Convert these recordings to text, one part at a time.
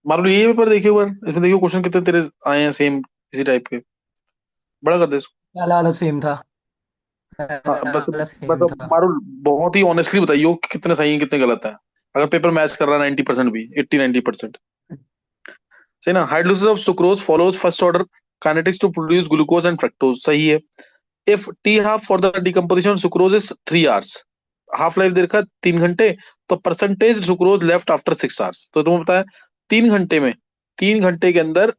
मान लो ये पेपर देखिए एक बार, इसमें देखियो क्वेश्चन कितने तेरे आए हैं सेम इसी टाइप के। बड़ा कर दे इसको। पहला वाला सेम था। हाँ पहला बस वाला सेम मतलब था। मारो, बहुत ही ऑनेस्टली बताइयो कि कितने सही है कितने गलत है। अगर पेपर मैच कर रहा है 90% भी, 80-90%। सही ना। Hydrolysis of sucrose follows first order kinetics to produce glucose and fructose, सही है। If t half for the decomposition sucrose is 3 hours, half life दे रखा है 3 घंटे, तो percentage sucrose left after 6 hours, तो तुम्हें पता है 3 घंटे में, 3 घंटे के अंदर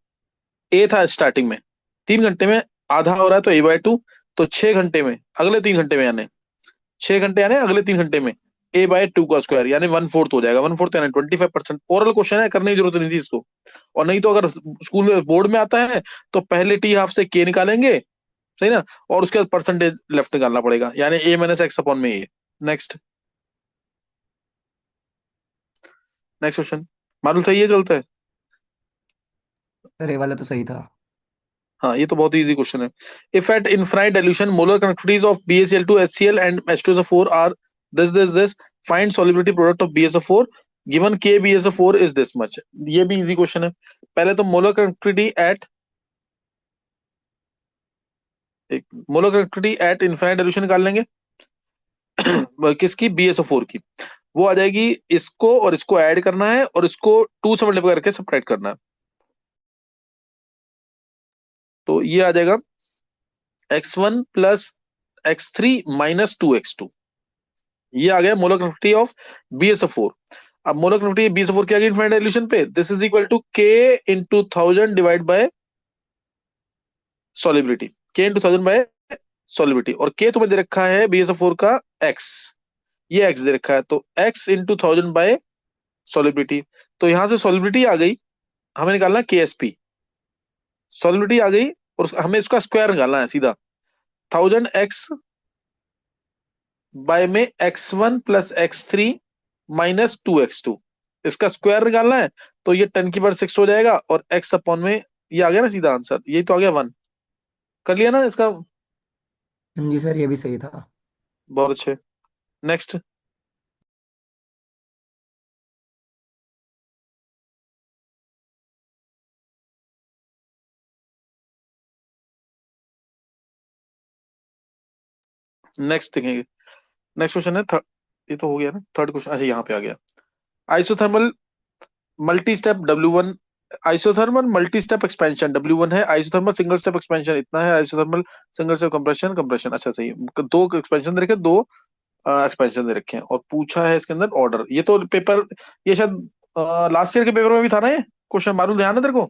ए था स्टार्टिंग में, 3 घंटे में आधा हो रहा है तो A/2, तो 6 घंटे में, अगले 3 घंटे में यानी 6 घंटे यानी अगले 3 घंटे में A/2 का स्क्वायर यानी 1/4 हो जाएगा। 1/4 यानी 25%। ओरल क्वेश्चन है, करने की जरूरत नहीं थी इसको। और नहीं तो अगर स्कूल में बोर्ड में आता है तो पहले टी हाफ से के निकालेंगे, सही ना, और उसके बाद परसेंटेज लेफ्ट निकालना पड़ेगा, यानी A-X अपॉन में ए। नेक्स्ट। Next question. मालूम सही है गलत है? अरे वाला तो सही था। हाँ ये तो बहुत ही इजी क्वेश्चन है। If at infinite dilution molar conductivities of BaCl2 HCl and H2SO4 are this find solubility product of BaSO4 given के BaSO4 इज दिस मच। ये भी इजी क्वेश्चन है। पहले तो मोलर कनेक्टिविटी एट, एक molar connectivity eight infinite dilution निकाल लेंगे। किसकी? BaSO4 की। वो आ जाएगी, इसको और इसको ऐड करना है और इसको 2 से मल्टीप्लाई करके सब्ट्रैक्ट करना है, तो ये आ जाएगा x1 + x3 - 2x2। ये आ गया मोलर कनेक्टिविटी ऑफ BaSO4। अब मोलर कनेक्टिविटी BaSO4 की आ गई इनफाइनाइट डाइल्यूशन पे, this is equal to K into 1000 divide by solubility. K into 1000 by solubility, और K तुम्हें दे रखा है BaSO4 का x, ये x दे रखा है, तो x इंटू 1000 बाय सॉलिबिलिटी। तो यहां से सॉलिबिलिटी आ गई, हमें निकालना है KSP। सॉलिबिलिटी आ गई और हमें इसका स्क्वायर निकालना है सीधा। 1000x बाय में x1 + x3 - 2x2, इसका स्क्वायर निकालना है। तो ये 10⁻6 हो जाएगा और x अपॉन में, ये आ गया ना सीधा आंसर, यही तो आ गया 1। कर लिया ना इसका। हाँ जी सर, ये भी सही था। बहुत अच्छे। नेक्स्ट। नेक्स्ट देखेंगे। नेक्स्ट क्वेश्चन है ये तो हो गया ना थर्ड क्वेश्चन। अच्छा यहाँ पे आ गया, isothermal multi step W1, isothermal multi step expansion W1 है, आइसोथर्मल सिंगल स्टेप एक्सपेंशन इतना है, isothermal single step compression compression, अच्छा सही है। दो एक्सपेंशन दे रखे, दो एक्सपेंशन दे रखे हैं, और पूछा है इसके अंदर ऑर्डर। ये तो पेपर, ये शायद लास्ट ईयर के पेपर में भी था ना ये क्वेश्चन, मालूम ध्यान है तेरे को?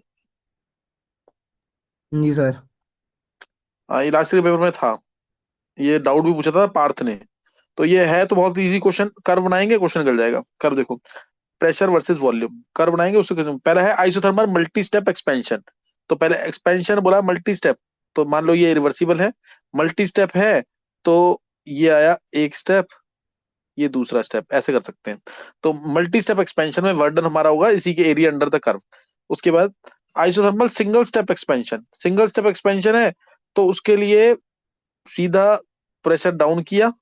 हाँ जी सर। हाँ ये लास्ट ईयर के पेपर में था। ये डाउट भी पूछा था पार्थ ने। तो ये है तो बहुत इजी क्वेश्चन, कर बनाएंगे क्वेश्चन निकल जाएगा। कर देखो, प्रेशर वर्सेस वॉल्यूम, कर बनाएंगे उससे question। पहला है आइसोथर्मल मल्टी स्टेप एक्सपेंशन। तो पहले एक्सपेंशन बोला, मल्टी स्टेप, तो मान लो ये रिवर्सिबल है, मल्टी स्टेप है, तो ये आया एक स्टेप, ये दूसरा स्टेप, ऐसे कर सकते हैं। तो मल्टी स्टेप एक्सपेंशन में वर्क डन हमारा होगा इसी के एरिया अंडर द कर्व। उसके बाद isothermal single step expansion, single step expansion है, तो उसके लिए सीधा प्रेशर डाउन किया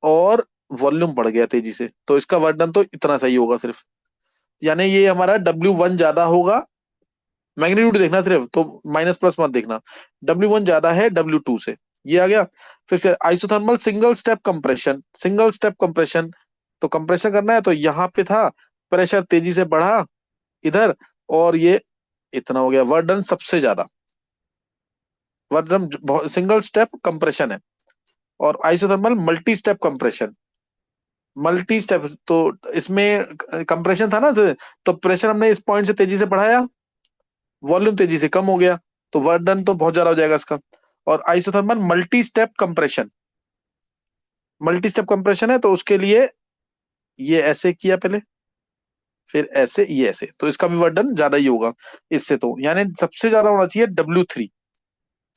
और वॉल्यूम बढ़ गया तेजी से, तो इसका वर्क डन तो इतना सही होगा सिर्फ, यानी ये हमारा W1 ज्यादा होगा। मैग्नीट्यूड देखना सिर्फ, तो माइनस प्लस मत देखना। W1 ज्यादा है W2 से, ये आ गया। फिर से isothermal single step compression, single step compression, तो कंप्रेशन करना है तो यहाँ पे था, प्रेशर तेजी से बढ़ा इधर, और ये इतना हो गया, वर्क डन सबसे ज्यादा। Work done single step compression है। और isothermal multi step compression, multi step तो इसमें कंप्रेशन था ना, तो प्रेशर हमने इस पॉइंट से तेजी से बढ़ाया, वॉल्यूम तेजी से कम हो गया, तो वर्क डन तो बहुत ज्यादा हो जाएगा इसका। और isothermal multi step compression, multi step compression है तो उसके लिए ये ऐसे किया पहले, फिर ऐसे, ये ऐसे, तो इसका भी वर्क डन ज्यादा ही होगा इससे, तो यानी सबसे ज्यादा होना चाहिए W3।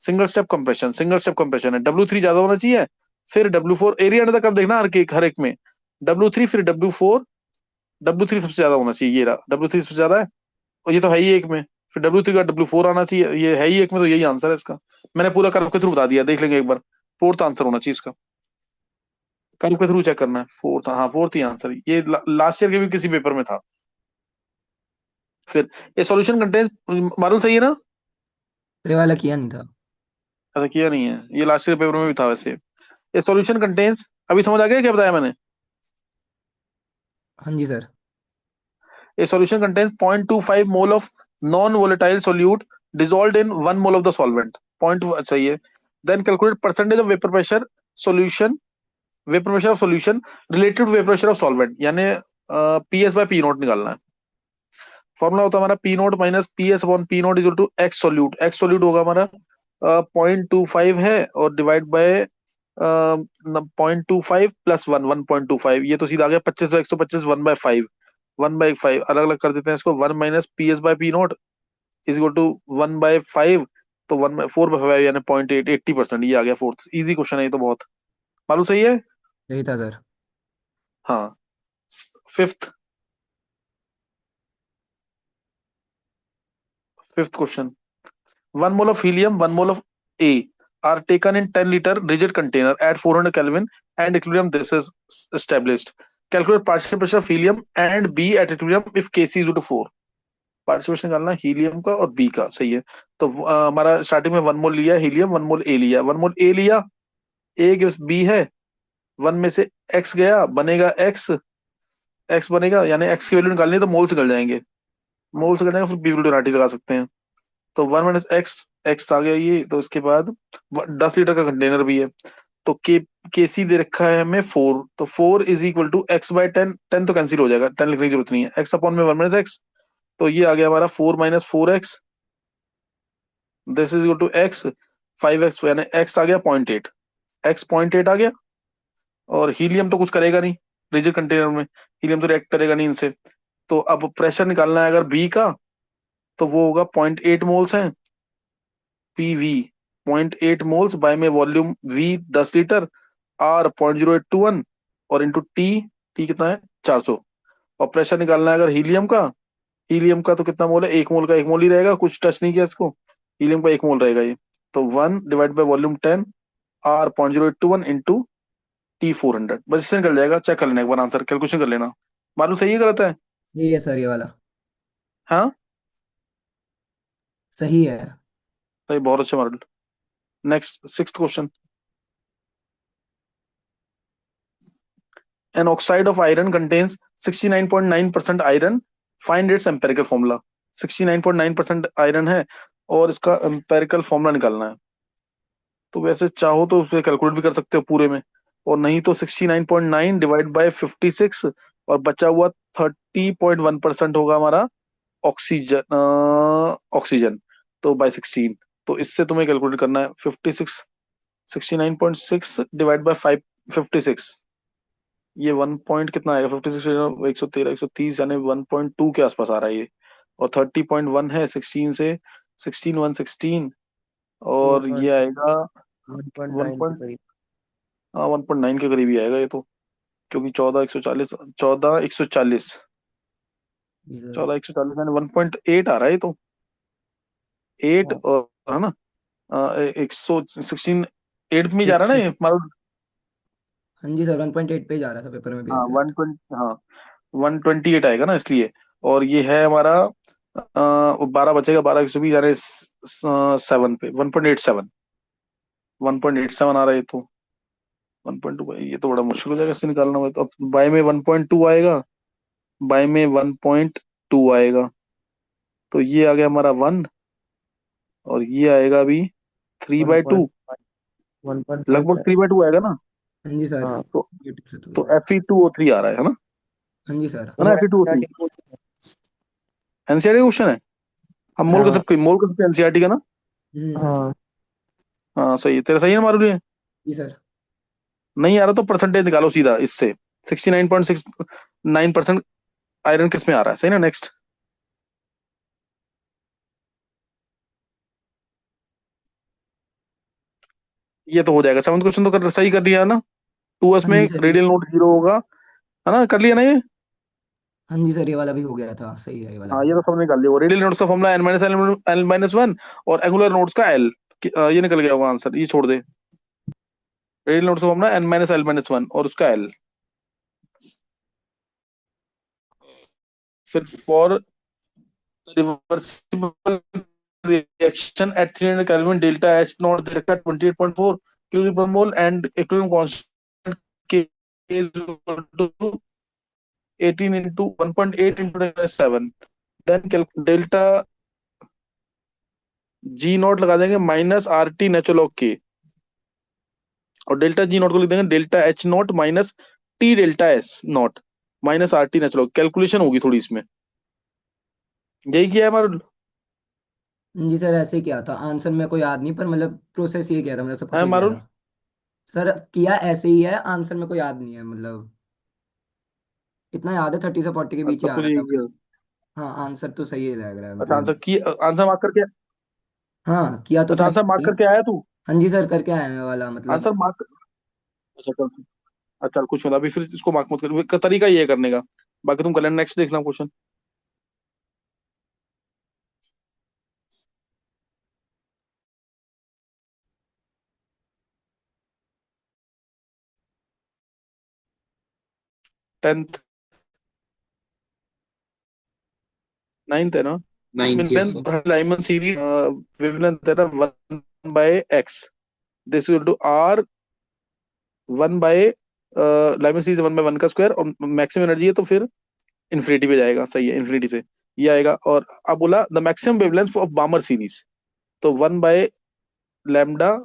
Single step compression, single step compression है, W3 ज्यादा होना चाहिए। फिर W4, area under the curve देखना हर एक में, W3 फिर W4, W3 सबसे ज्यादा होना चाहिए, ये रहा W3 सबसे ज्यादा है, और ये तो है ही एक में। फिर W3 का W4 आना चाहिए, ये है ही एक में, तो यही आंसर है इसका। मैंने पूरा कर्व के थ्रू बता दिया, देख लेंगे एक बार। फोर्थ आंसर होना चाहिए इसका। कर्व के थ्रू चेक करना है, फोर्थ, हाँ फोर्थ ही आंसर, ये लास्ट ईयर के भी किसी पेपर में था। फिर ये सॉल्यूशन कंटेंस, मालूम सही है ना? ये वाला किया नहीं था। ऐसा किया नहीं है, ये लास्ट ईयर पेपर में भी था वैसे। ये सॉल्यूशन कंटेंस, अभी समझ आ गया क्या बताया मैंने? हाँ जी sir. A solution contains 0.25 mole of non-volatile solute dissolved in 1 mole of the solvent. Point अच्छा ये. Then calculate percentage of vapor pressure solution, vapor pressure of solution related to vapor pressure of solvent. यानी PS by P naught निकालना है। Formula होता है हमारा P naught minus P S upon P naught is to X solute. X solute होगा हमारा 0.25 है और डिवाइड बाय 0.25 प्लस 1, 1.25, ये तो सीधा आ गया 25, 125 1/5, 1/5 अलग अलग कर देते हैं इसको, 1 - PS/P0 इज इक्वल टू 1/5, तो 1/4/5 यानी 0.8, 80%, ये आ गया फोर्थ। इजी क्वेश्चन है ये तो बहुत। मालूम सही है। सही था सर। हाँ। Fifth, fifth question. 1 mole of helium, 1 mole of A are taken in 10 liter rigid container at 400 Kelvin and equilibrium. This is established. Calculate partial pressure of helium and B at equilibrium if Kc is equal to 4. Participation निकालना helium का और B का, सही है। तो हमारा starting में 1 मोल लिया हीलियम, 1 मोल ए लिया, 1 मोल ए लिया, ए गिव्स बी है, 1 में से एक्स गया, बनेगा एक्स, एक्स बनेगा, यानी एक्स की वैल्यू निकालनी है तो मोल से निकल जाएंगे, मोल से निकल जाएंगे, फिर बी वैल्यू नाटी लगा सकते हैं। तो 1 - एक्स, एक्स आ गया ये, तो इसके बाद 10 लीटर का कंटेनर भी है, तो के सी दे रखा है हमें 4, तो 4 = x/10, 10 तो कैंसिल हो जाएगा, 10 लिखने की जरूरत नहीं है, एक्स अपॉन में 1 - एक्स, तो ये आ गया हमारा 4 - 4x, this is equal to X, 5x, यानी एक्स आ गया 0.8, एक्स 0.8 आ गया। और हीलियम तो कुछ करेगा नहीं, रिजिड कंटेनर में हीलियम तो रिएक्ट करेगा नहीं इनसे। तो अब प्रेशर निकालना है अगर बी का, तो वो होगा 0.8 मोल्स है, पीवी 0.8 मोल्स बाय में वॉल्यूम वी 10 लीटर, आर 0.0821 और इंटू टी, टी कितना है 400। और प्रेशर निकालना है अगर हीलियम का, हीलियम का तो कितना मोल है, 1 मोल का 1 मोल ही रहेगा, कुछ टच नहीं किया इसको, हीलियम का 1 मोल रहेगा ये। तो 1 / वॉल्यूम 10, आर 0.0821 इंटू टी 400, बस इससे निकल जाएगा। चेक कर लेना एक बार, आंसर कैलकुलेशन कर लेना, मालूम सही है गलत है। सही है सर ये वाला। हाँ सही है। सही, बहुत अच्छा model. Next, sixth question. An oxide of iron contains 69.9% iron. Find its empirical formula. 69.9% iron है और इसका एम्पेरिकल फॉर्मूला निकालना है। तो वैसे चाहो तो उसे कैलकुलेट भी कर सकते हो पूरे में, और नहीं तो 69.9 डिवाइड बाय 56, और बचा हुआ 30.1% होगा हमारा ऑक्सीजन, ऑक्सीजन, तो बाय 16। तो इससे तुम्हें कैलकुलेट करना है 56, 69.6 डिवाइड बाय 56, ये 1 पॉइंट कितना आएगा, 56, 113, 130, यानी 1.2 के आसपास आ रहा है ये। और 30.1 है 16 से, 16, 116, ये और ये आएगा 1 1.9 के पॉइंट, करीब। हाँ 1.9 के करीब ही आएगा ये तो, क्योंकि 14, 140, 14, 140, जी सर। 14, 140 यानी 1.8 आ रहा है ये तो, 8, हाँ, और है ना, 116, 8 में ही जा एक रहा है ना से ये हमारा। हाँ जी सर, 1.8 पे ही जा रहा था पेपर में भी हाँ एग्जैक्ट। 120, हाँ 128 आएगा ना इसलिए। और ये है हमारा 12 बचेगा, 12, 120 यानी 7 पे 1.87, 1.87 आ रहा है ये तो। 1.2, ये तो बड़ा मुश्किल हो जाएगा इससे निकालना हुआ तो। अब बाय में 1.2 आएगा, बाय में 1.2 आएगा, तो ये आ गया हमारा 1, और ये आएगा अभी three one by point two one point five लगभग 3/2 आएगा ना। हाँ जी सर। हाँ। तो यूट्यूब से तो तो है। Fe2O3 आ रहा है ना, हाँ जी सर। है ना तुम्हारा Fe2O3। starting पूछना है। एनसीईआरटी क्वेश्चन है, हम हाँ मोल कर सकते हैं एनसीईआरटी का ना। हाँ। हाँ सही है, तेरा सही है हमारे लिए। जी सर। नहीं आ रहा तो परसेंटेज निकालो सीधा इससे, 69.69% आयरन किस में आ रहा है, सही ना। नेक्स्ट, ये तो हो जाएगा, सेवंथ क्वेश्चन तो सही कर दिया ना। 2s हाँ में जी सर ये। रेडियल नोट 0 होगा, है ना, कर लिया ना ये। हाँ जी सर ये वाला भी हो गया था, सही है ये वाला हाँ भी। ये तो सब निकाल लिया, वो रेडियल नोट्स का फॉर्मूला n - L - 1, और एंगुलर नोट्स का L, ये निकल गया होगा आंसर, ये छोड़ दे। रेडियल नोड से फॉर्मूला n-l-1 और उसका l। फिर for reversible reaction at 300 kelvin delta H naught देखा 28.4 किलो पर mole and equilibrium constant K is equal to 18 into 1.8 into 7, then delta G naught लगा देंगे माइनस RT नेचुरल के, और डेल्टा G नॉट को लिख देंगे delta H not minus T delta S not minus RT natural. Calculation होगी थोड़ी इसमें, यही किया है हमारा। जी सर ऐसे ही किया था, आंसर मेरे को याद नहीं, पर मतलब प्रोसेस ये किया था, मतलब सब कुछ है ये किया मारुल। था। सर किया ऐसे ही है, आंसर मेरे को याद नहीं है, मतलब इतना याद है 30 से 40 के बीच ही सब आ कुछ रहा था यही किया। मतलब। हाँ आंसर तो सही लग रहा है अच्छा आंसर मतलब। की, आंसर मार्क करके, हाँ किया तो अच्छा था आंसर मार्क ये। करके आया तू। हाँ जी सर करके आए हैं वाला मतलब। आंसर मार्क, अच्छा चल। अच्छा कुछ होता अभी, फिर इसको मार्क मत कर, का तरीका ये है करने का। बाकी तुम कल नेक्स्ट देखना क्वेश्चन। टेंथ, नाइन्थ है ना। Ninth yes sir. Lyman series wavelength है ना 1/x, this equal to R 1/, Lyman series 1/1 का स्क्वायर, और मैक्सिमम एनर्जी है तो फिर इन्फिनिटी पे जाएगा, सही है, इन्फिनिटी से ये आएगा। और अब बोला the maximum wavelength of बामर series, तो 1/λ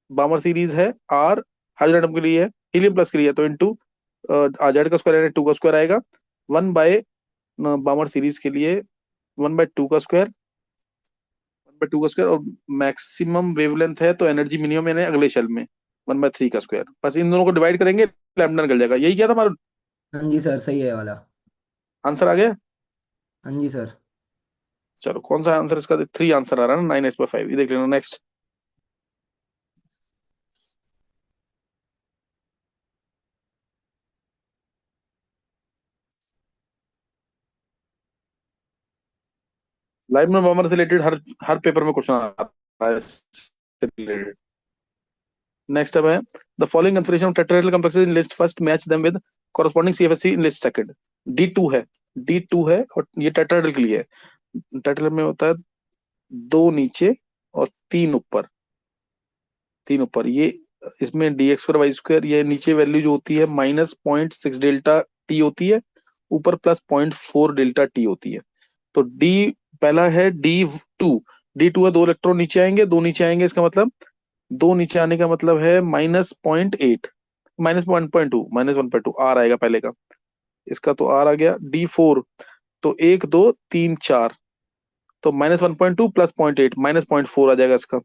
बामर सीरीज है, R हाइड्रोजन एटम के लिए है, हीलियम प्लस के लिए है, तो इंटू जेड का स्क्वायर है, 2 का स्क्वायर आएगा। 1/, बामर सीरीज के लिए 1/2 का स्क्वायर, 1/2 का स्क्वायर, और मैक्सिमम वेवलेंथ है तो एनर्जी मिनिमम यानी अगले शेल में 1/3 का स्क्वायर। बस इन दोनों को डिवाइड करेंगे, लैम्डा निकल जाएगा। यही क्या था हमारा हाँ जी सर सही है वाला। आंसर, आ गया। हाँ जी सर। चलो कौन सा आंसर इसका, 3 आंसर आ रहा है ना, 9s/5, ये देख लेना नेक्स्ट। लाइव में बमर से रिलेटेड हर हर पेपर में क्वेश्चन आता है इससे रिलेटेड। नेक्स्ट अब है the following configuration of tetrahedral complexes in list first match them with corresponding CFSE in list second। D2 है, D2 है और ये टेट्राहेड्रल के लिए है। टेट्राहेड्रल में होता है 2 नीचे और 3 ऊपर, 3 ऊपर ये, इसमें dx2 y2, ये नीचे वैल्यू जो होती है -0.6 डेल्टा टी होती है, ऊपर +0.4 डेल्टा टी होती है। तो डी पहला है D2, D2 है, 2 इलेक्ट्रॉन नीचे आएंगे, 2 नीचे आएंगे, इसका मतलब 2 नीचे आने का मतलब है -0.8, -1.2, -1.2 आर आएगा पहले का, इसका तो आर आ गया। D4 तो 1 2 3 4, तो -1.2 +0.8 -0.4 आ जाएगा इसका,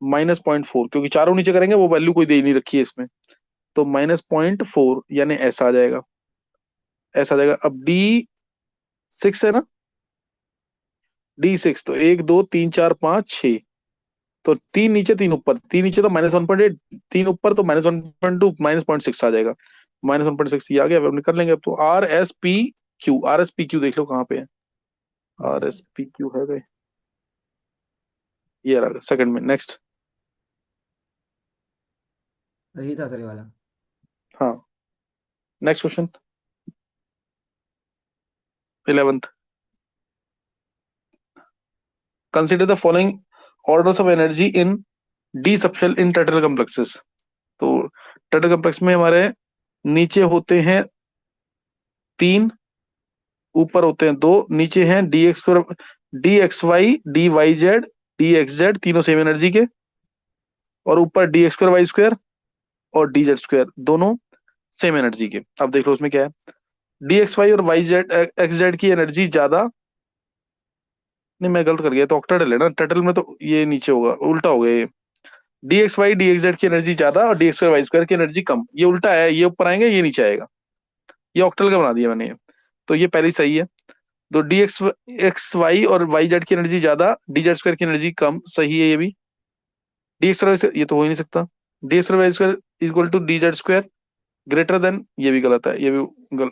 -0.4, क्योंकि चारों नीचे करेंगे वो वैल्यू कोई दे नहीं रखी है इसमें, तो -0.4 यानी ऐसा आ जाएगा, ऐसा आ जाएगा। अब D6 है ना, D6 तो 1 2 3 4 5 6, तो 3 नीचे 3 ऊपर, 3 नीचे तो -1.8, 3 ऊपर तो -1.2 -0.6 आ जाएगा, -1.6 ये आ गया। अब निकल लेंगे, अब तो RSPQ, RSPQ देख लो कहाँ पे है, RSPQ है गए, ये रहा सेकंड में। नेक्स्ट, सही था सर ये वाला। हाँ next question 11th, consider the following orders of energy in d subshell in tetrahedral complexes. तो टेट्रल कॉम्प्लेक्स में हमारे नीचे होते हैं 3, ऊपर होते हैं 2, नीचे हैं dx2, dxy, dyz, dxz, तीनों सेम एनर्जी के, और ऊपर dx2 y2 और dz2 दोनों सेम एनर्जी के। अब देख लो उसमें क्या है, dxy और yz xz की एनर्जी ज्यादा, नहीं मैं गलत कर गया, तो ऑक्टेटल है ना, टेटल में तो ये नीचे होगा, उल्टा हो गया ये, dxy dxz की एनर्जी ज्यादा और d2 y2 की एनर्जी कम, ये उल्टा है, ये ऊपर आएंगे ये नीचे आएगा, ये ऑक्टल का बना दिया मैंने ये। तो ये पहली सही है। तो डी एक्स वाई और वाई जेड की एनर्जी ज्यादा, डी जेड स्क्वायर की एनर्जी कम, सही है ये भी। डी एक्स स्क्वायर ये तो हो ही नहीं सकता, D X Y square equal to D Z square greater than, ये भी गलत है, ये भी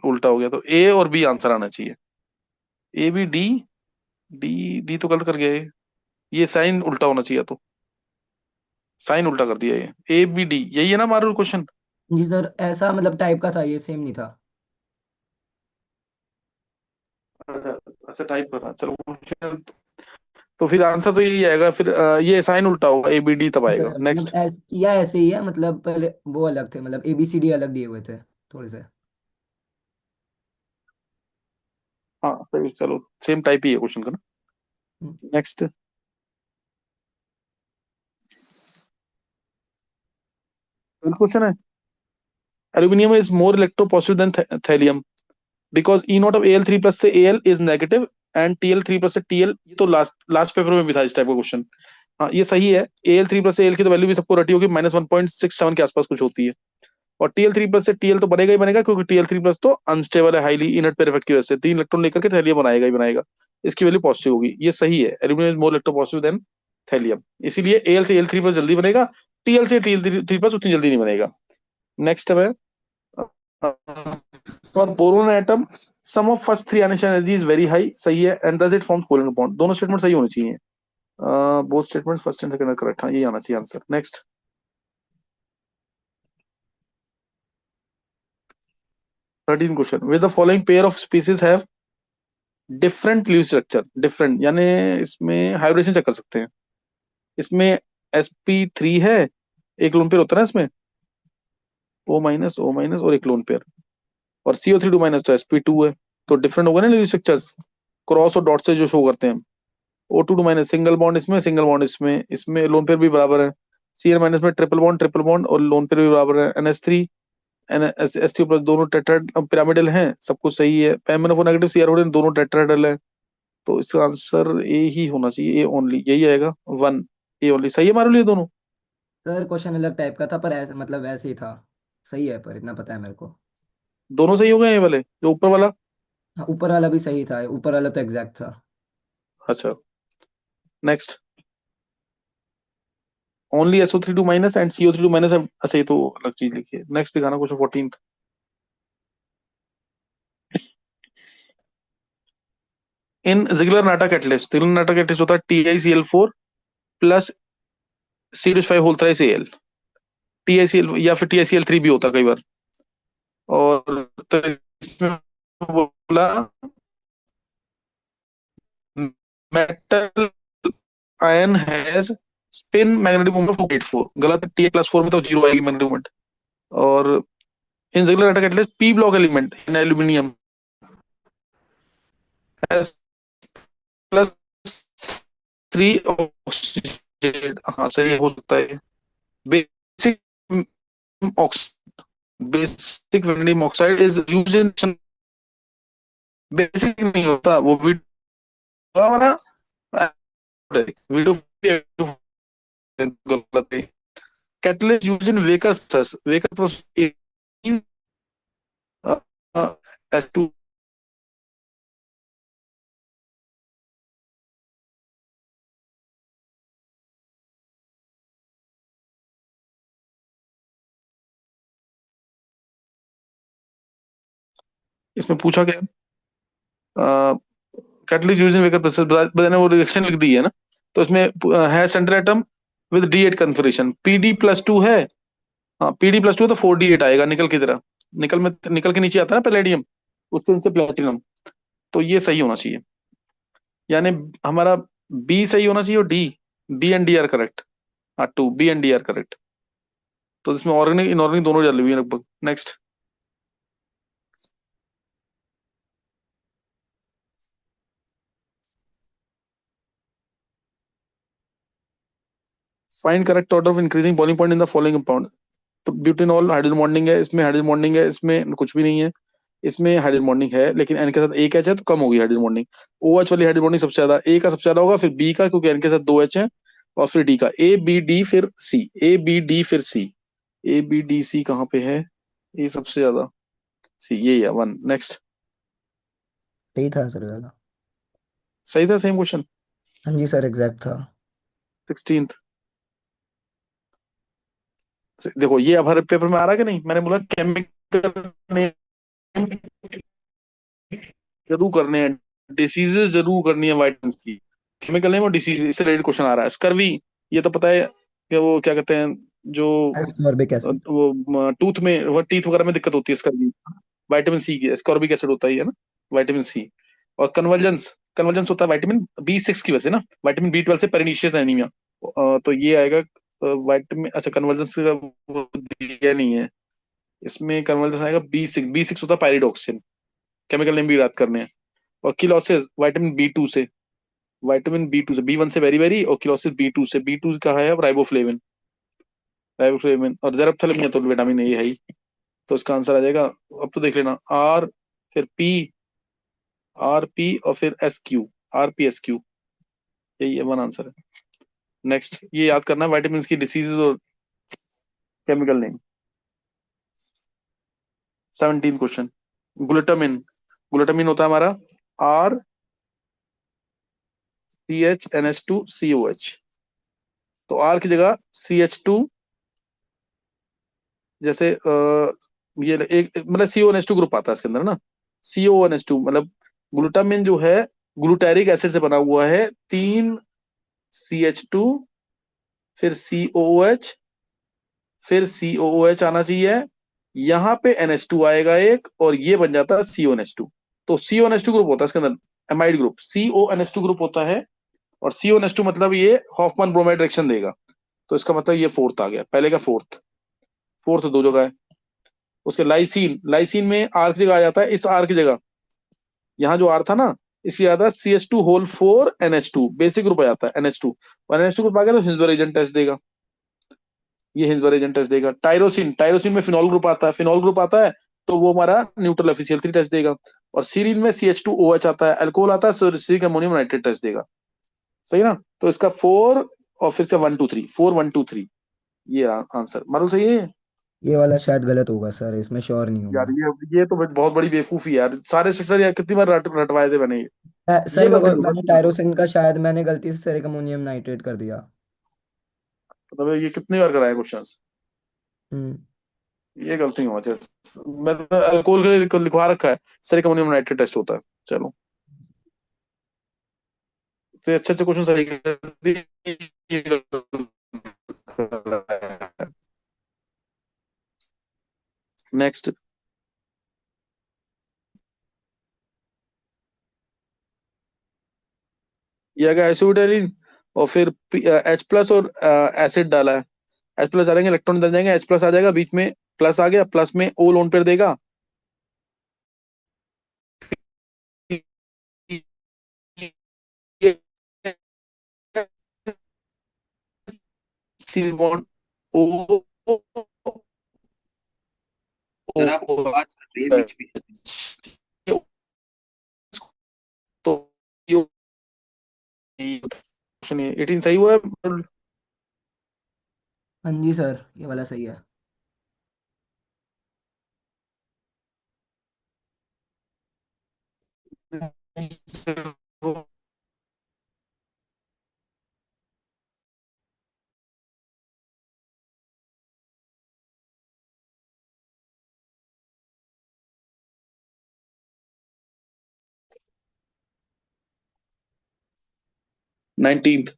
उल्टा हो गया, तो ए और बी आंसर आना चाहिए। A B D, D D तो गलत कर गया ये साइन उल्टा होना चाहिए तो। साइन उल्टा कर दिया ये, ए बी डी यही है ना हमारा क्वेश्चन। जी सर, ऐसा मतलब टाइप का था, ये सेम नहीं था। अच्छा अच्छा, टाइप का था, चलो। तो फिर आंसर तो यही आएगा फिर, ये साइन उल्टा होगा, ए बी डी तब जी आएगा। सर, मतलब नेक्स्ट। किया ऐसे ही है, मतलब पहले वो अलग थे, मतलब ABCD अलग दिए हुए थे थोड़े से। हाँ सही, चलो सेम टाइप ही है क्वेश्चन का ना। हम्म, नेक्स्ट क्वेश्चन है, aluminium is more electropositive than thallium because E not of Al3 plus से Al is negative and Tl3 plus से Tl, ये तो लास्ट लास्ट पेपर में भी था इस टाइप का क्वेश्चन। हाँ ये सही है, Al3 प्लस से Al की तो वैल्यू भी सबको रटी होगी, -1.67 के आसपास कुछ होती है। और Tl3 प्लस से Tl तो बनेगा ही बनेगा, क्योंकि Tl3 प्लस तो अनस्टेबल है, हाईली इनर्ट पेयर इफेक्ट की वजह से 3 इलेक्ट्रॉन लेकर के थैलियम बनाएगा ही बनाएगा, इसकी वैल्यू पॉजिटिव होगी, ये सही है, aluminium is more electropositive than thallium, इसीलिए Al से Al3 प्लस जल्दी बनेगा, Tl से Tl3 प्लस उतनी जल्दी नहीं बनेगा। नेक्स्ट है for boron atom sum of first three ionic energy is very high, सही है, and does it form covalent bond, दोनों स्टेटमेंट सही होने चाहिए। Both statement first and second correct, हाँ ये आना चाहिए answer. Next 13 question, with the following pair of species have different leave structure, different यानी इसमें हाइब्रिडेशन चेक कर सकते हैं, इसमें sp3 है, एक लोन पेयर होता है ना इसमें, O माइनस और एक लोन पेयर, और CO3 2 माइनस तो sp2 है, तो डिफरेंट होगा ना लीव स्ट्रक्चर्स, क्रॉस और डॉट से जो शो करते हैं। O2 2 माइनस सिंगल बॉन्ड इसमें, सिंगल बॉन्ड इसमें, इसमें लोन पेयर भी बराबर है। Cl माइनस में ट्रिपल बॉन्ड और लोन पेयर भी बराबर है। NH3 N S T plus दोनों टेट्राहेड पिरामिडल हैं, सब कुछ सही है। एमएनओ नेगेटिव Cr दोनों टेट्राहेड्रल है, तो इसका आंसर ए ही होना चाहिए, ए ओनली, यही आएगा वन, ए ओनली सही है हमारे लिए दोनों। सर क्वेश्चन अलग टाइप का था, पर ऐसे मतलब ऐसे ही था। सही है, पर इतना पता है मेरे को। दोनों सही हो गए, ये वाले जो ऊपर वाला। हाँ, ऊपर वाला भी सही था, ऊपर वाला तो एग्जैक्ट था। अच्छा next, only SO3 2 minus and CO3 2 minus, अच्छा ये तो अलग चीज लिखी है। नेक्स्ट दिखाना question 14। In Ziegler Natta catalyst, Ziegler Natta catalyst होता है TiCl4 plus C-H5 whole thrice Al, TiCl या फिर TiCl3 भी होता है कई बार। और तो इसमें बोला metal ion has spin magnetic moment of 284, गलत है, Ti+4 में तो जीरो आएगी मैग्नेटिक मोमेंट। और in Ziegler Natta catalyst p block element in aluminium has +3 oxygen, हाँ सही हो सकता है। Basic ox basic vanadium oxide is used in, basic नहीं होता वो भी हमारा वीडियो, गलत है। catalyst used in Waker process H2, इसमें पूछा गया catalyst use in waker process, मैंने वो रिएक्शन लिख दी है ना, तो इसमें है centre atom with D8 conformation, PD+2 है। हाँ PD+2 है तो 4D8 आएगा निकल की तरह, निकल में, निकल के नीचे आता है ना पैलेडियम, उसके नीचे प्लेटिनम, तो ये सही होना चाहिए, यानी हमारा बी सही होना चाहिए और D, B and D are correct. हाँ 2 B and D are correct, तो इसमें ऑर्गेनिक इनऑर्गेनिक दोनों चल रही है लगभग। Next, find correct order of increasing boiling point in the following compound, तो ब्यूटेनॉल हाइड्रोजन बॉन्डिंग है, इसमें हाइड्रोजन बॉन्डिंग है, इसमें कुछ भी नहीं है, इसमें हाइड्रोजन बॉन्डिंग है लेकिन एन के साथ एक एच है तो कम होगी हाइड्रोजन बॉन्डिंग। ओ एच वाली हाइड्रोजन बॉन्डिंग सबसे ज्यादा, ए का सबसे ज्यादा होगा, फिर बी का क्योंकि एन के साथ दो एच है, और फिर डी का, ए बी डी फिर सी, ए बी डी फिर सी, ए बी डी सी कहाँ पे है, ए सबसे ज्यादा, सी ये है वन। नेक्स्ट, सही था सर वाला। सही था, सेम क्वेश्चन। हाँ जी सर, एग्जैक्ट था। 16, देखो ये अब हर पेपर में आ रहा है कि नहीं, मैंने बोला केमिकल नेम जरूर करने हैं, डिसीजेस जरूर करनी है वाइटमिन की, केमिकल नेम और डिसीज, इससे रिलेटेड क्वेश्चन आ रहा है। स्कर्वी ये तो पता है, क्या वो क्या कहते हैं जो एस्कॉर्बिक एसिड। वो टूथ में वो टीथ वगैरह में दिक्कत होती है इसका भी, विटामिन सी की एस्कॉर्बिक एसिड होता ही है ना, विटामिन सी। और कन्वर्जेंस, कन्वर्जेंस होता है विटामिन बी 6 की वजह से ना, विटामिन बी 12 से परनीशियस एनीमिया। तो ये आएगा विटामिन, अच्छा कन्वर्जेंस का वो दिया नहीं है इसमें, कन्वर्जेंस आएगा बी 6 होता है पायरिडॉक्सिन, केमिकल नेम भी याद करने हैं। और किलोसिस विटामिन बी 2 से, विटामिन बी 2 से, बी 1 से वेरी वेरी, और किलोसिस बी 2 से, बी 2 कहा है अब राइबोफ्लेविन, राइबोफ्लेविन और जेरोप्थेलमिन तो विटामिन ए है ही। तो इसका आंसर आ जाएगा, अब तो देख लेना, आर, फिर पी, आर पी और फिर आर पी एस क्यू, यही है वन आंसर है। नेक्स्ट ये याद करना विटामिन की डिसीजेज और chemical name. 17 question. Glutamine, glutamine होता है हमारा RCHNH2COH। तो आर की जगह CH2, जैसे ये एक मतलब CO NH2 ग्रुप आता है इसके अंदर ना, CO NH2 मतलब ग्लूटामिन जो है ग्लूटैरिक एसिड से बना हुआ है, 3 CH2, फिर COOH, फिर COOH आना चाहिए, यहाँ पे NH2 आएगा एक, और ये बन जाता है CO NH2। तो CO NH2 ग्रुप होता है इसके अंदर, amide group CO NH2 group होता है। और CO NH2 मतलब ये हॉफमैन ब्रोमाइड रिएक्शन देगा। तो इसका मतलब ये फोर्थ आ गया, पहले का फोर्थ, फोर्थ दो जगह है। उसके लाइसीन, लाइसीन में आर की जगह आ जाता है, इस आर की जगह यहाँ जो आर था ना, इसकी आता है CH2 whole 4 NH2, basic group आ जाता है NH2। और NH2 ग्रुप आ गया तो हिंसबर्ग एजेंट टेस्ट देगा, ये हिंसबर्ग एजेंट टेस्ट देगा। टायरोसिन, टायरोसिन में फिनॉल ग्रुप आता है, फिनॉल ग्रुप आता है तो वो हमारा न्यूट्रल एफिशिएंसी टेस्ट देगा। और सीरीन में CH2OH आता है, अल्कोहल आता है, सिरिक अमोनियम नाइट्रेट टेस्ट देगा। सही ना? तो इसका 4 और फिर इसका 1 2 3, 4 1 2 3, ये आंसर मालूम सही है। ये वाला शायद गलत होगा सर, इसमें श्योर नहीं हूँ यार मैं। ये तो बहुत बड़ी बेवकूफी है यार, सारे सेक्टर यार कितनी बार रटवाए थे मैंने सर ये गलती नहीं मैंने गलती। टायरोसिन का शायद मैंने गलती से सेरिक अमोनियम नाइट्रेट कर दिया। मतलब ये कितनी बार कराए क्वेश्चन, हम्म। ये गलती नहीं होती। मैं तो अल्कोहल के लिए लिखवा रखा है, सिलिक अमोनियम नाइट्रेट टेस्ट होता है। चलो, तो अच्छे अच्छे क्वेश्चन सही कर दिए। नेक्स्ट, ये आ गया आइसोब्यूटाइलिन, और फिर H+ और एसिड डाला है। H+ डालेंगे, इलेक्ट्रॉन डल जाएंगे, H+ आ जाएगा बीच में, प्लस आ गया, प्लस में O लोन पेयर देगा, सी बॉन्ड O, सर आपकी आवाज कट रही है बीच बीच में। तो 18 सही हुआ है। हाँ जी सर, ये वाला सही है। 19th,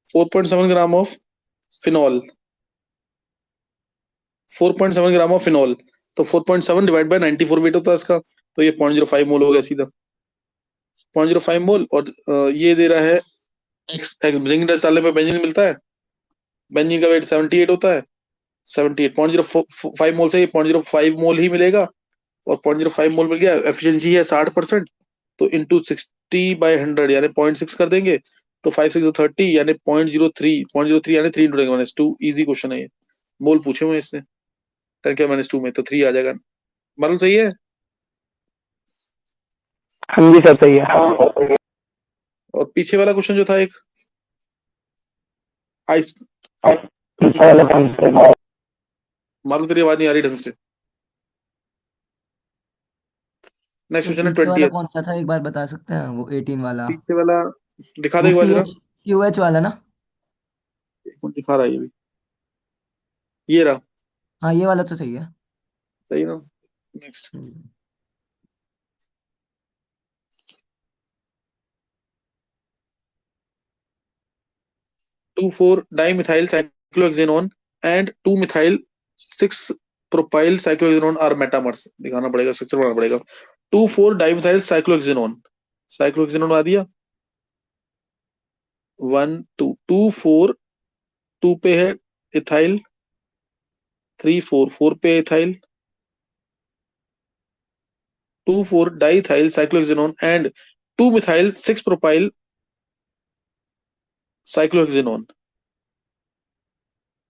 4.7 gram of phenol, 4.7 gram of phenol. तो 4.7 डिवाइड बाय 94 वेट होता है इसका, तो ये 0.05 मोल हो गया सीधा, 0.05 मोल। और ये दे रहा है एक्स एक्स रिंग टेस्ट डालने पे बेंजीन मिलता है, बेंजीन का वेट 78 होता है, 78 0.05 मोल से ये 0.05 मोल ही मिलेगा। और 0.05 मोल मिल गया, एफिशिएंसी है 60%। तो इंटू 60/100 यानी 0.6 कर देंगे, तो 5 6 30 यानी 0.03 यानी 3 × 10⁻²। इजी क्वेश्चन है ये, मोल पूछे हुए हैं इससे, 10⁻², में तो 3 आ जाएगा। मालूम सही है। हाँ जी सर सही है। और पीछे वाला क्वेश्चन जो था एक, आई, पीछे वाला कौन सा है? मालूम तेरी आवाज नहीं आ रही ढंग से। नेक्स्ट सर क्वेश्चन है पीछे वाला 20th। कौन सा था, एक बार बता सकते हैं? वो 18 वाला। पीछे वाला दिखा दे वो एक बार टी जरा। एच सी ओ एच वाला ना? एक मिनट, दिखा रहा है ये भी, ये रहा। हाँ ये वाला तो सही है। सही ना? Next, hmm. 2,4 dimethyl cyclohexanone and 2 methyl 6 propyl cyclohexanone are metamers. दिखाना पड़ेगा, स्ट्रक्चर बनाना पड़ेगा। 2,4 डाइमिथाइल साइक्लोहेक्सेनोन, साइक्लोहेक्सेनोन आ दिया। 1 2 2 4, 2 पे है इथाइल, 3 4 4 पे ethyl, 2 4 diethyl cyclohexanone and 2 methyl 6 propyl cyclohexanone.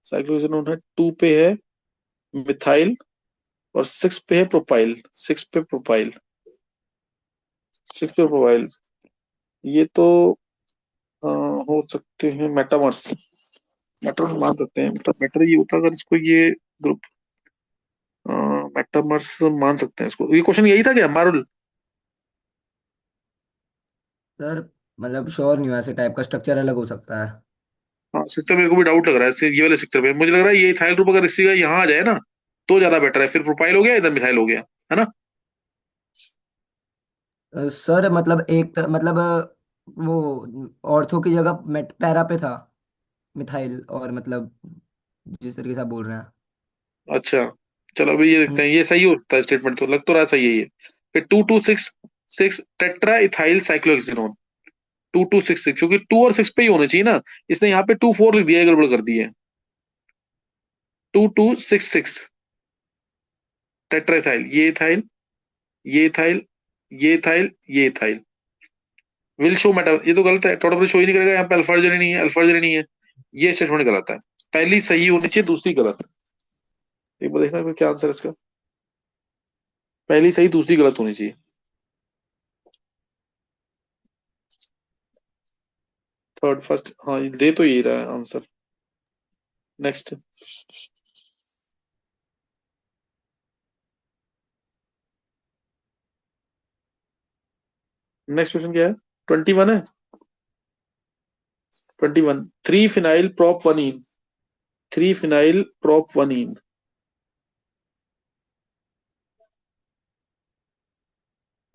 Cyclohexanone है, 2 पे है मिथाइल और 6 पे है प्रोपाइल, 6 पे प्रोपाइल, 6 पे प्रोपाइल। ये तो हो सकते हैं मेटामर्स, मेटामर्स मान सकते हैं। मतलब मेटर ये होता अगर इसको ये ग्रुप मेटामर्स मान सकते हैं इसको। ये क्वेश्चन यही था क्या मारुल? सर मतलब श्योर नहीं हुआ, ऐसे टाइप का स्ट्रक्चर अलग हो सकता है। हाँ स्ट्रक्चर मेरे को भी डाउट लग रहा है इससे, ये वाले स्ट्रक्चर पे मुझे लग रहा है ये इथाइल ग्रुप अगर इसी का यहाँ आ जाए ना तो ज्यादा बेटर है, फिर प्रोपाइल हो गया इधर मिथाइल हो गया, है ना। सर मतलब एक मतलब वो ऑर्थो की जगह मेट पैरा पे था मिथाइल, और मतलब जिस तरीके से आप बोल रहे हैं। अच्छा चलो अभी ये देखते हाँ। हैं, ये सही हो सकता है स्टेटमेंट, तो लग तो रहा है सही है ये। फिर 2,2 6 6 टेट्रा इथाइल साइक्लोहेक्सेनोन, 2,2 6 6, क्योंकि 2 और 6 पे ही होने चाहिए ना, इसने यहाँ पे 2 4 लिख दिया है, गड़बड़ कर दी है। 2,2 6 6 टेट्रा इथाइल, ये इथाइल, ये इथाइल, ये इथाइल, ये इथाइल। विल शो मेटा, ये तो गलत है, टोटल शो ही नहीं करेगा, यहाँ पे अल्फा अर्जिनी नहीं है, अल्फा अर्जिनी नहीं है। ये स्टेटमेंट गलत है। पहली सही होनी चाहिए, दूसरी गलत। एक बार देखना फिर क्या आंसर है इसका। पहली सही दूसरी गलत होनी चाहिए। थर्ड फर्स्ट, हाँ ये दे तो यही रहा है आंसर। नेक्स्ट, नेक्स्ट क्वेश्चन क्या है? 21 है। 21, 3 phenyl prop 1 in, 3 phenyl prop 1 in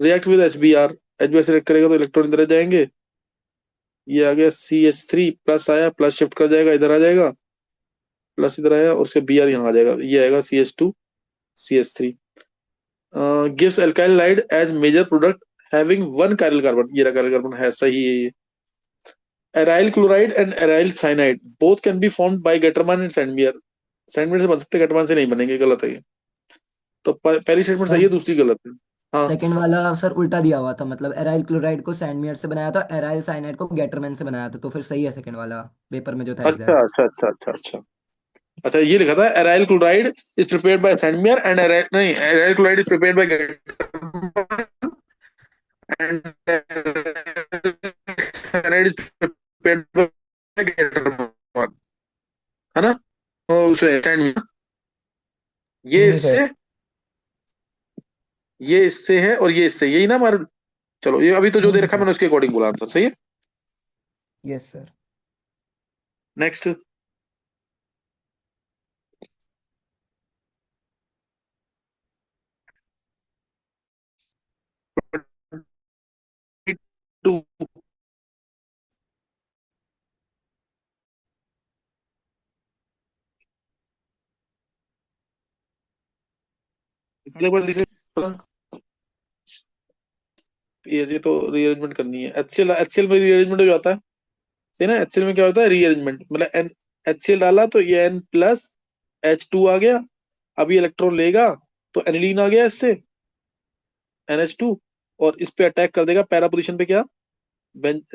React with HBr। HBr select करेगा तो इलेक्ट्रॉन इधर आ जाएंगे। ये आ गया CH3 प्लस, आया प्लस शिफ्ट कर जाएगा इधर आ जाएगा, प्लस इधर आया और उसके Br यहाँ आ जाएगा, ये आएगा CH2 CH3। Gives alkyl halide as major product having 1 chiral carbon. ये काइरल कार्बन है, सही है ये। Aryl chloride and aryl cyanide both can be formed by Gattermann and Sandmeyer. Sandmeyer से बन सकते हैं, गेटरमैन से नहीं बनेंगे, गलत है ये। तो पहली स्टेटमेंट सही सर है, दूसरी गलत है। हाँ सेकंड वाला सर उल्टा दिया हुआ था, मतलब एराइल क्लोराइड को सैंडमियर से बनाया था, एराइल साइनाइड को गेटरमैन से बनाया था, तो फिर सही है सेकंड वाला पेपर में जो था अच्छा एग्जैक्ट। अच्छा अच्छा अच्छा अच्छा। अच्छा ये लिखा था aryl chloride is prepared by Sandmeyer and aryl, नहीं aryl chloride is prepared by Gattermann and cyanide is prepared by Gattermann, है ना। तो उसमें सैंडमियर, ये जी सर। इससे, ये इससे है और ये इससे, यही ना हमारे। चलो ये अभी तो जो दे जी रखा है सर। मैंने उसके अकॉर्डिंग बोला आंसर, सही है। Yes sir. नेक्स्ट, टू, ये तो रीअरेंजमेंट करनी है। HCl, HCl में रीअरेंजमेंट हो जाता है, सही ना। HCl में क्या होता है रीअरेंजमेंट, मतलब एन, HCl डाला तो ये N प्लस H2 आ गया। अब ये इलेक्ट्रॉन लेगा तो एनिलीन आ गया इससे, NH2, और इस पे अटैक कर देगा पैरा पोजीशन पे, क्या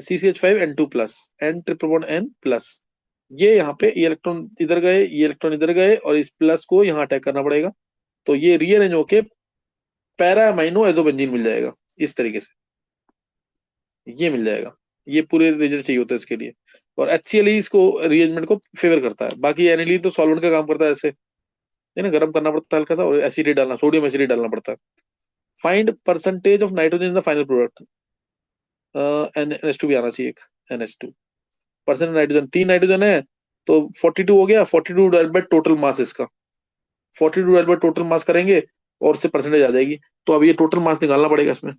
CCH5 N2 plus, N triple bond N plus. ये यहाँ पे ये इलेक्ट्रॉन इधर गए, ये इलेक्ट्रॉन इधर गए और इस प्लस को यहाँ अटैक करना पड़ेगा, तो ये रीअरेंज होके पैरा अमाइनो एजोबेंजीन मिल जाएगा इस तरीके से, ये मिल जाएगा। ये पूरे रीजन चाहिए होता है इसके लिए। और HCl ही इसको रीअरेंजमेंट को फेवर करता है, बाकी एनिलीन तो सॉल्वेंट का काम करता है, ऐसे है ना, गर्म करना पड़ता है हल्का सा और एसिड डालना, सोडियम एसिड डालना पड़ता है। Find percentage of nitrogen in the final product. NH2 भी आना चाहिए एक, NH2 परसेंट नाइट्रोजन, 3 नाइट्रोजन है तो 42 हो गया, 42 डिवाइड बाय टोटल मास इसका, 42 डिवाइड बाय टोटल मास करेंगे और उससे परसेंटेज आ जाएगी। तो अब ये टोटल मास निकालना पड़ेगा इसमें,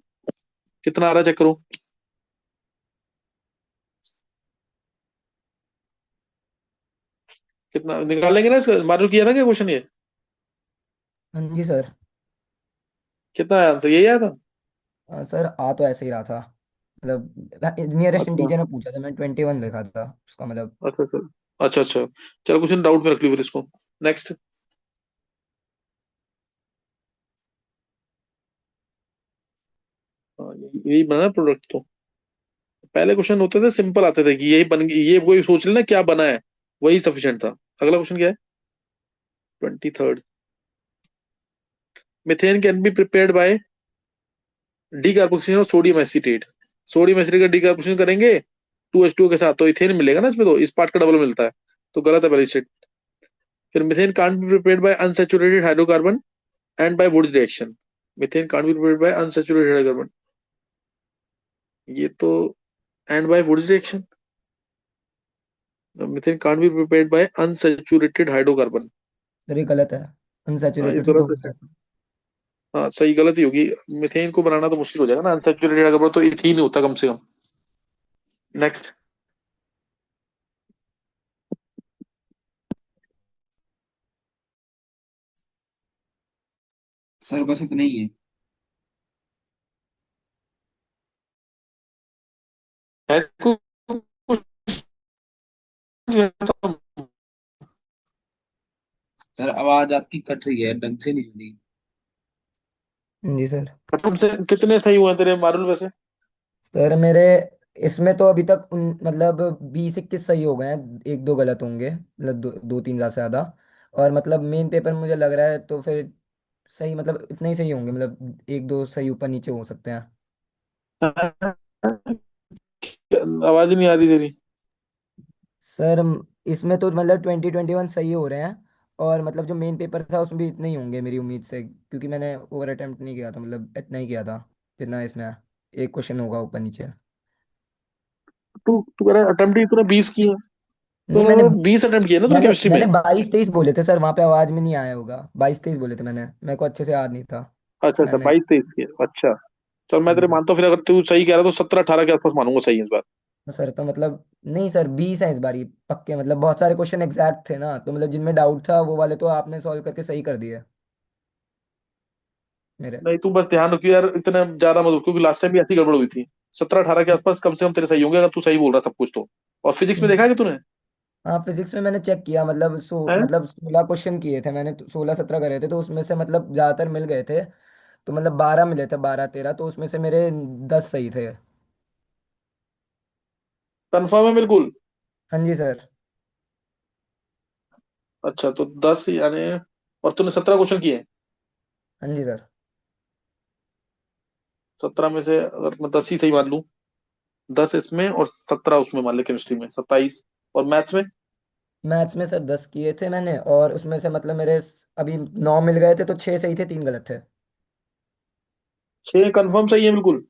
कितना आ रहा है चेक करो। कितना निकाल लेंगे ना इसका, मार्क किया था क्या क्वेश्चन ये? हाँ जी सर। कितना आया आंसर, यही आया था? सर आ तो ऐसे ही रहा था, मतलब नियरेस्ट अच्छा इंटीजर में पूछा था, मैंने 21 लिखा था उसका मतलब। अच्छा अच्छा। अच्छा अच्छा। चलो क्वेश्चन डाउट में रख ली फिर इसको। नेक्स्ट। हाँ यही बना प्रोडक्ट तो। पहले क्वेश्चन होते थे सिंपल आते थे कि यही बन ये वही सोच लेना क्या बना है, वही सफिशिएंट था। अगला क्वेश्चन क्या है? 23rd। Methane can be prepared bye decarboxylation of sodium acetate. Sodium acetate का डीकार्बोक्सिलेशन करेंगे 2H2O के साथ तो इथेन मिलेगा ना इसमें, तो इस पार्ट का डबल मिलता है, तो गलत है पहली स्टेट। फिर methane can't be prepared by unsaturated hydrocarbon and by Wurtz reaction. Methane can't be prepared by unsaturated hydrocarbon, ये तो and by Wurtz reaction. Methane can't be prepared by unsaturated hydrocarbon. Sir ये गलत है, हाँ ये unsaturated से तो गलत हो है। जाता। हाँ सही गलत ही होगी। मिथेन को बनाना तो मुश्किल हो जाएगा ना, अनसैचुरेटेड हाइड्रोकार्बन तो इथीन ही होता कम से कम। नेक्स्ट। सर बस इतना ही है। है कुछ? सर आवाज आपकी कट रही है, ढंग से नहीं हो रही। जी सर। तुमसे कितने सही हुए तेरे मारुल वैसे? सर मेरे इसमें तो अभी तक मतलब 20-21 सही हो गए हैं, एक दो गलत होंगे, मतलब दो तीन ज़्यादा से ज़्यादा। और मतलब मेन पेपर मुझे लग रहा है तो फिर सही, मतलब इतने ही सही होंगे, मतलब एक दो सही ऊपर नीचे हो सकते हैं। आवाज ही नहीं आ रही तेरी। सर इसमें तो मतलब 20-21 सही हो रहे हैं, और मतलब जो मेन पेपर था उसमें भी इतने ही होंगे मेरी उम्मीद से, क्योंकि मैंने ओवर अटेम्प्ट नहीं किया था, मतलब इतना ही किया था जितना इसमें है। एक क्वेश्चन होगा ऊपर नीचे। तू तू कह रहा अटेम्प्ट ही तूने 20 किए? नहीं, मैंने तो 20 अटेम्प्ट किए ना तूने मैंने केमिस्ट्री में? मैंने 22-23 बोले थे सर, वहां पे आवाज में नहीं आया होगा, 22-23 बोले थे मैंने, मेरे को अच्छे से याद नहीं था। अच्छा अच्छा, मैंने। 22-23 किए, अच्छा। चल मैं हाँ जी तेरे सर। मानता हूँ, फिर अगर तू सही कह रहा है तो 17-18 के आसपास मानूंगा सही है इस बार। सर तो मतलब नहीं सर, 20 है इस बार, पक्के, मतलब बहुत सारे क्वेश्चन एग्जैक्ट थे ना, तो मतलब जिनमें डाउट था वो वाले तो आपने सॉल्व करके सही कर दिए मेरे। नहीं तू बस ध्यान रखियो यार, इतना ज्यादा मत हो, क्योंकि लास्ट टाइम भी ऐसी गड़बड़ हुई थी। 17-18 के आसपास कम से कम तेरे सही होंगे अगर तू सही बोल रहा है सब कुछ तो। और फिजिक्स में देखा है कि तूने? हाँ फिजिक्स में मैंने चेक किया, मतलब है? मतलब 16 क्वेश्चन किए थे मैंने, 16-17 करे थे, तो उसमें से मतलब ज्यादातर मिल गए थे, तो मतलब 12 मिले थे, 12-13, तो उसमें से मेरे 10 सही थे। कंफर्म है बिल्कुल? हाँ जी सर। अच्छा तो 10 यानी, और तूने 17 क्वेश्चन किए? हाँ जी सर। 17 में से अगर मैं 10 ही सही मान लूं, 10 इसमें और 17 उसमें मान ले, केमिस्ट्री में 27, और मैथ्स में मैथ्स में सर 10 किए थे मैंने, और उसमें से मतलब मेरे अभी 9 मिल गए थे, तो 6 सही थे, 3 गलत थे। 6 कंफर्म सही है बिल्कुल?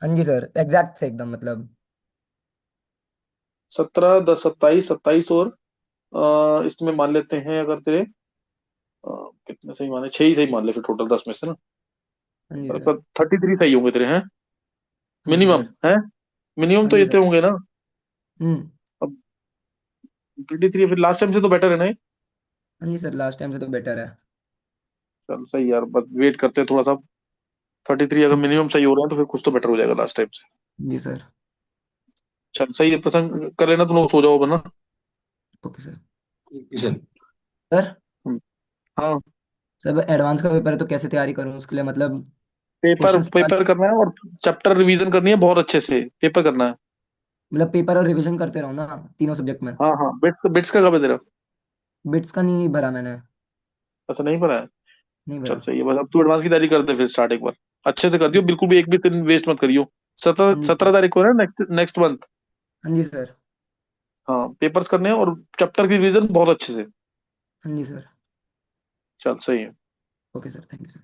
हाँ जी सर, एग्जैक्ट थे एकदम मतलब। 17, 10, 27, 27 और इसमें मान लेते हैं अगर तेरे कितने सही माने, 6 ही सही मान ले फिर टोटल 10 में से ना। हाँ जी सर। 33 सही होंगे तेरे हैं, हाँ जी मिनिमम सर। है। मिनिमम हाँ तो जी इतने सर। होंगे ना। हम्म। अब 33 फिर लास्ट टाइम से तो बेटर है नहीं? हाँ जी सर, लास्ट टाइम से तो बेटर है। चल सही यार, बस वेट करते हैं थोड़ा सा। 33 अगर मिनिमम सही हो रहे हैं तो फिर कुछ तो बेटर हो जाएगा लास्ट टाइम से। जी सर। चल सही है, पसंद कर लेना, तुम लोग सो जाओ वरना। Okay sir. ठीक है सर। सर हम्म, हाँ। सर एडवांस का पेपर है तो कैसे तैयारी करूँ उसके लिए, मतलब पेपर क्वेश्चंस निकाल, पेपर करना है और चैप्टर रिवीजन करनी है बहुत अच्छे से, पेपर करना है। मतलब पेपर और रिवीजन करते रहो ना, तीनों सब्जेक्ट में। हाँ हाँ, बिट्स बिट्स का कब है तेरा? बिट्स का नहीं भरा मैंने। अच्छा नहीं पढ़ा है? नहीं चल भरा। सही है, बस अब तू एडवांस की तैयारी कर दे फिर स्टार्ट एक बार। अच्छे से कर दियो, बिल्कुल भी एक भी दिन वेस्ट मत करियो। सत्रह हाँ जी सर। 17 तारीख को है ना, नेक्स्ट नेक्स्ट मंथ। हाँ जी सर। हाँ पेपर्स करने हैं और चैप्टर की रिवीजन बहुत अच्छे से। हाँ जी सर। चल सही है। Okay sir, thank you sir.